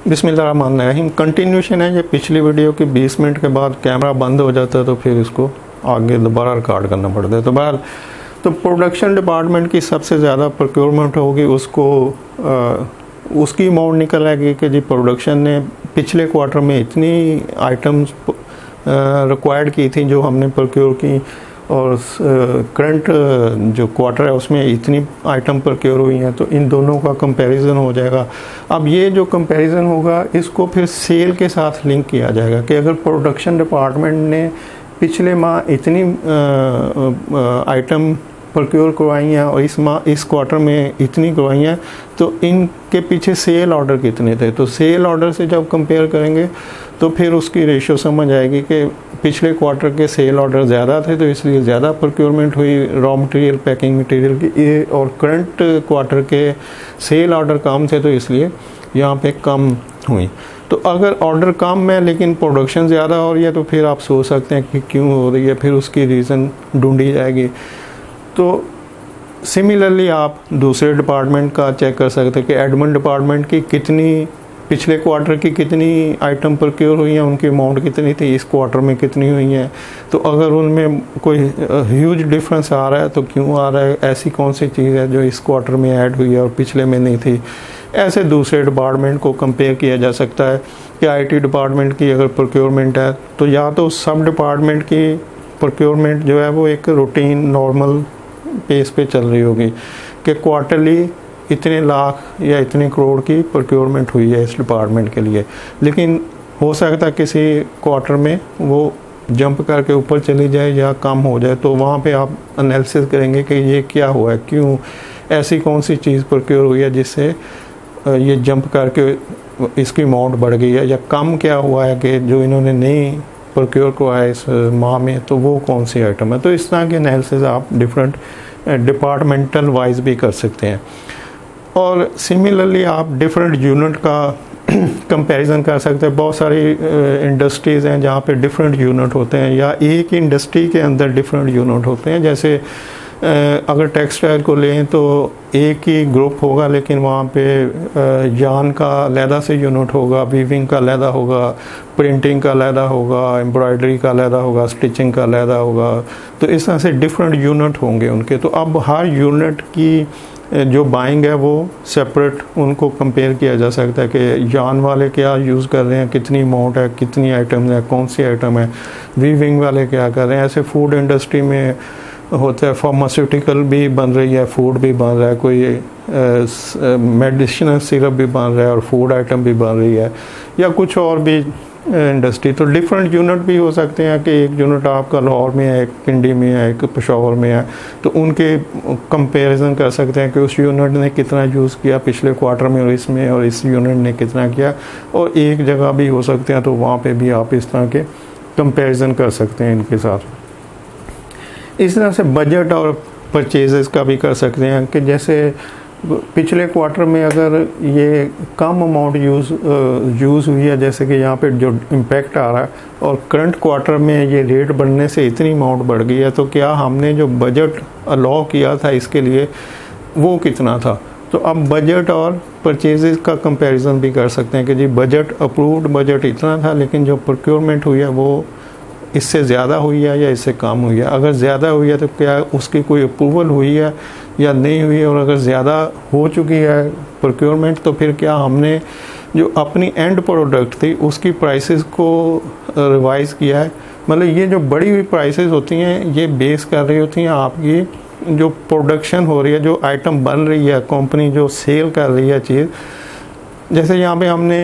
बिस्मिल्लाहिर्रहमानिर्रहीम। कंटिन्यूशन है ये पिछली वीडियो की। 20 मिनट के बाद कैमरा बंद हो जाता है तो फिर इसको आगे दोबारा रिकॉर्ड करना पड़ता है। तो बहरहाल तो प्रोडक्शन डिपार्टमेंट की सबसे ज़्यादा प्रोक्योरमेंट होगी, उसको उसकी अमाउंट निकल आएगी कि जी प्रोडक्शन ने पिछले क्वार्टर में इतनी आइटम्स रिक्वायर्ड की थी जो हमने प्रोक्योर की, और करंट जो क्वार्टर है उसमें इतनी आइटम प्रोक्योर हुई हैं, तो इन दोनों का कंपैरिजन हो जाएगा। अब ये जो कंपैरिजन होगा इसको फिर सेल के साथ लिंक किया जाएगा कि अगर प्रोडक्शन डिपार्टमेंट ने पिछले माह इतनी आइटम प्रोक्योर करवाई हैं और इस क्वार्टर में इतनी करवाई हैं, तो इनके पीछे सेल ऑर्डर कितने थे। तो सेल ऑर्डर से जब कंपेयर करेंगे तो फिर उसकी रेशियो समझ आएगी कि पिछले क्वार्टर के सेल ऑर्डर ज़्यादा थे तो इसलिए ज़्यादा प्रोक्योरमेंट हुई रॉ मटेरियल, पैकिंग मटेरियल की, और करंट क्वार्टर के सेल ऑर्डर कम थे तो इसलिए यहाँ पे कम हुई। तो अगर ऑर्डर कम है लेकिन प्रोडक्शन ज़्यादा हो रही है तो फिर आप सोच सकते हैं कि क्यों हो रही है, फिर उसकी रीज़न ढूंढी जाएगी। तो सिमिलरली आप दूसरे डिपार्टमेंट का चेक कर सकते हैं कि एडमिन डिपार्टमेंट की कितनी पिछले क्वार्टर की कितनी आइटम प्रोक्योर हुई हैं, उनकी अमाउंट कितनी थी, इस क्वार्टर में कितनी हुई हैं। तो अगर उनमें कोई ह्यूज डिफरेंस आ रहा है तो क्यों आ रहा है, ऐसी कौन सी चीज़ है जो इस क्वार्टर में ऐड हुई है और पिछले में नहीं थी। ऐसे दूसरे डिपार्टमेंट को कंपेयर किया जा सकता है कि आईटी डिपार्टमेंट की अगर प्रोक्योरमेंट है तो या तो सब डिपार्टमेंट की प्रोक्योरमेंट जो है वो एक रूटीन नॉर्मल पेस पे चल रही होगी कि क्वार्टरली इतने लाख या इतने करोड़ की प्रोक्योरमेंट हुई है इस डिपार्टमेंट के लिए, लेकिन हो सकता है किसी क्वार्टर में वो जंप करके ऊपर चली जाए या कम हो जाए। तो वहाँ पे आप एनालिसिस करेंगे कि ये क्या हुआ है, क्यों ऐसी कौन सी चीज़ प्रोक्योर हुई है जिससे ये जंप करके इसकी अमाउंट बढ़ गई है, या कम क्या हुआ है कि जो इन्होंने नहीं प्रोक्योर करवाया इस माह में, तो वो कौन सी आइटम है। तो इस तरह के एनालिसिस आप डिफरेंट डिपार्टमेंटल वाइज भी कर सकते हैं। और सिमिलरली आप डिफरेंट यूनिट का कंपैरिजन कर सकते हैं। बहुत सारी इंडस्ट्रीज़ हैं जहाँ पे डिफरेंट यूनिट होते हैं, या एक इंडस्ट्री के अंदर डिफरेंट यूनिट होते हैं। जैसे अगर टेक्सटाइल को लें तो एक ही ग्रुप होगा लेकिन वहाँ पे यार्न का अलहदा से यूनिट होगा, वीविंग का अलहदा होगा, प्रिंटिंग का अलहदा होगा, एम्ब्रॉयडरी का अलहदा होगा, स्टिचिंग का अलहदा होगा। तो इस तरह से डिफरेंट यूनिट होंगे उनके। तो अब हर यूनिट की जो बाइंग है वो सेपरेट उनको कंपेयर किया जा सकता है कि यार्न वाले क्या यूज़ कर रहे हैं, कितनी अमाउंट है, कितनी आइटम है, कौन सी आइटम है, वीविंग वाले क्या कर रहे हैं। ऐसे फूड इंडस्ट्री में होता है, फार्मास्यूटिकल भी बन रही है, फूड भी बन रहा है, कोई मेडिसिनल सिरप भी बन रहा है और फूड आइटम भी बन रही है, या कुछ और भी इंडस्ट्री। तो डिफरेंट यूनिट भी हो सकते हैं कि एक यूनिट आपका लाहौर में है, एक पिंडी में है, एक पेशावर में है, तो उनके कंपैरिजन कर सकते हैं कि उस यूनिट ने कितना यूज़ किया पिछले क्वार्टर में और इसमें, और इस यूनिट ने कितना किया। और एक जगह भी हो सकते हैं तो वहाँ पे भी आप इस तरह के कंपैरिजन कर सकते हैं इनके साथ। इस तरह से बजट और परचेजेस का भी कर सकते हैं कि जैसे पिछले क्वार्टर में अगर ये कम अमाउंट यूज़ हुई है, जैसे कि यहाँ पे जो इम्पैक्ट आ रहा है, और करंट क्वार्टर में ये रेट बढ़ने से इतनी अमाउंट बढ़ गई है, तो क्या हमने जो बजट अलाउ किया था इसके लिए वो कितना था। तो अब बजट और परचेजेस का कंपैरिजन भी कर सकते हैं कि जी बजट अप्रूव्ड बजट इतना था लेकिन जो प्रोक्योरमेंट हुई है वो इससे ज़्यादा हुई है या इससे कम हुई है। अगर ज़्यादा हुई है तो क्या उसकी कोई अप्रूवल हुई है या नहीं हुई है, और अगर ज़्यादा हो चुकी है प्रोक्योरमेंट तो फिर क्या हमने जो अपनी एंड प्रोडक्ट थी उसकी प्राइसेस को रिवाइज़ किया है। मतलब ये जो बढ़ी हुई प्राइसेस होती हैं ये बेस कर रही होती हैं आपकी जो प्रोडक्शन हो रही है, जो आइटम बन रही है, कंपनी जो सेल कर रही है चीज़। जैसे यहाँ पे हमने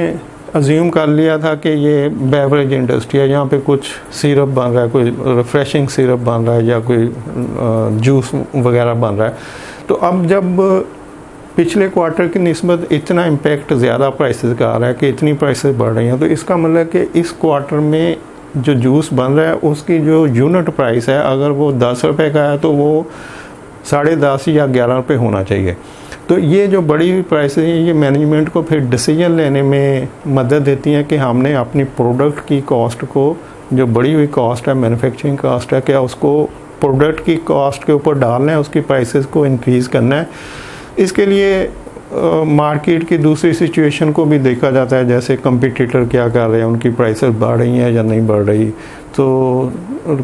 अज्यूम कर लिया था कि ये बेवरेज इंडस्ट्री है, यहाँ पे कुछ सिरप बन रहा है, कोई रिफ़्रेशिंग सिरप बन रहा है या कोई जूस वगैरह बन रहा है। तो अब जब पिछले क्वार्टर की निस्बत इतना इम्पैक्ट ज़्यादा प्राइसेस का आ रहा है कि इतनी प्राइसेस बढ़ रही हैं, तो इसका मतलब कि इस क्वार्टर में जो जूस बन रहा है उसकी जो यूनिट प्राइस है अगर वो 10 रुपये का है तो वो 10.5 या 11 रुपये होना चाहिए। तो ये जो बड़ी हुई प्राइसेस हैं ये मैनेजमेंट को फिर डिसीजन लेने में मदद देती हैं कि हमने अपनी प्रोडक्ट की कॉस्ट को, जो बड़ी हुई कॉस्ट है, मैन्युफैक्चरिंग कॉस्ट है, क्या उसको प्रोडक्ट की कॉस्ट के ऊपर डालना है, उसकी प्राइसेस को इंक्रीज़ करना है। इसके लिए मार्केट की दूसरी सिचुएशन को भी देखा जाता है, जैसे कंपटीटर क्या कर रहे हैं, उनकी प्राइसेस बढ़ रही हैं या नहीं बढ़ रही। तो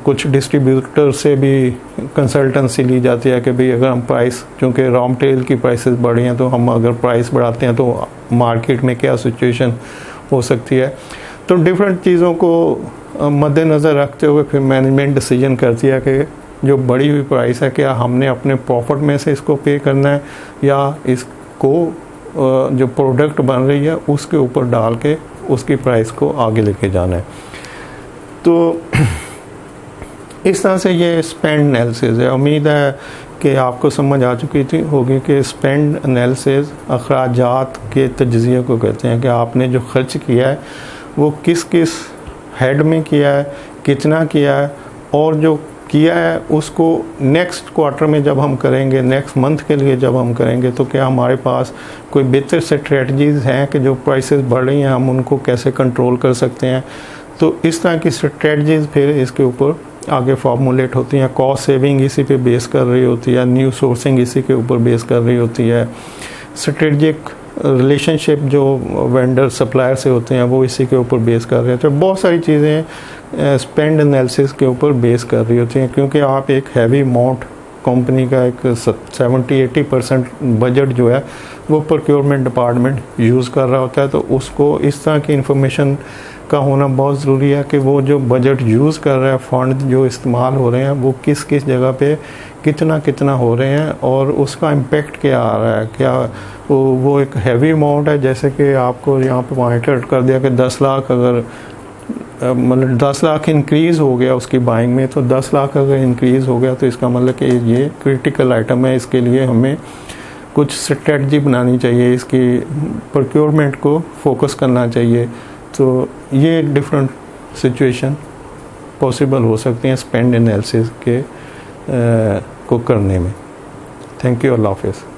कुछ डिस्ट्रीब्यूटर से भी कंसल्टेंसी ली जाती है कि भाई अगर हम प्राइस, क्योंकि रॉ मटेरियल की प्राइसेस बढ़ रही हैं, तो हम अगर प्राइस बढ़ाते हैं तो मार्केट में क्या सिचुएशन हो सकती है। तो डिफरेंट चीज़ों को मद्देनज़र रखते हुए फिर मैनेजमेंट डिसीजन करती है कि जो बढ़ी हुई प्राइस है, क्या हमने अपने प्रॉफिट में से इसको पे करना है या इसको जो प्रोडक्ट बन रही है उसके ऊपर डाल के उसकी प्राइस को आगे लेके जाना है। तो इस तरह से ये स्पेंड एनालिसिस है। उम्मीद है कि आपको समझ आ चुकी होगी कि स्पेंड एनालिसिस अखराजात के तज्ज़िये को कहते हैं कि आपने जो खर्च किया है वो किस किस हेड में किया है, कितना किया है, और जो किया है उसको नेक्स्ट क्वार्टर में जब हम करेंगे, नेक्स्ट मंथ के लिए जब हम करेंगे, तो क्या हमारे पास कोई बेहतर स्ट्रेटजीज़ हैं कि जो प्राइसेस बढ़ रही हैं हम उनको कैसे कंट्रोल कर सकते हैं। तो इस तरह की स्ट्रेटजीज़ फिर इसके ऊपर आगे फॉर्मुलेट होती हैं। कॉस्ट सेविंग इसी पे बेस कर रही होती है, न्यू सोर्सिंग इसी के ऊपर बेस कर रही होती है, स्ट्रेटजिक रिलेशनशिप जो वेंडर सप्लायर से होते हैं वो इसी के ऊपर बेस कर रहे होते हैं। बहुत सारी चीज़ें स्पेंड एनालिसिस के ऊपर बेस कर रही होती हैं, क्योंकि आप एक हैवी अमाउंट कंपनी का एक 70-80% बजट जो है वो प्रोक्योरमेंट डिपार्टमेंट यूज़ कर रहा होता है। तो उसको इस तरह की इंफॉर्मेशन का होना बहुत ज़रूरी है कि वो जो बजट यूज़ कर रहा है, फंड जो इस्तेमाल हो रहे हैं वो किस किस जगह पे कितना कितना हो रहे हैं और उसका इम्पेक्ट क्या आ रहा है। क्या वो एक हैवी अमाउंट है, जैसे कि आपको यहाँ पे पॉइंट कर दिया कि 10 लाख अगर मतलब 10 लाख इंक्रीज़ हो गया उसकी बाइंग में, तो 10 लाख अगर इंक्रीज़ हो गया तो इसका मतलब कि ये क्रिटिकल आइटम है, इसके लिए हमें कुछ स्ट्रेटजी बनानी चाहिए, इसकी प्रोक्योरमेंट को फोकस करना चाहिए। तो ये डिफरेंट सिचुएशन पॉसिबल हो सकती हैं स्पेंड एनालिसिस के को करने में। थैंक यू, अल्लाह हाफ़िज़।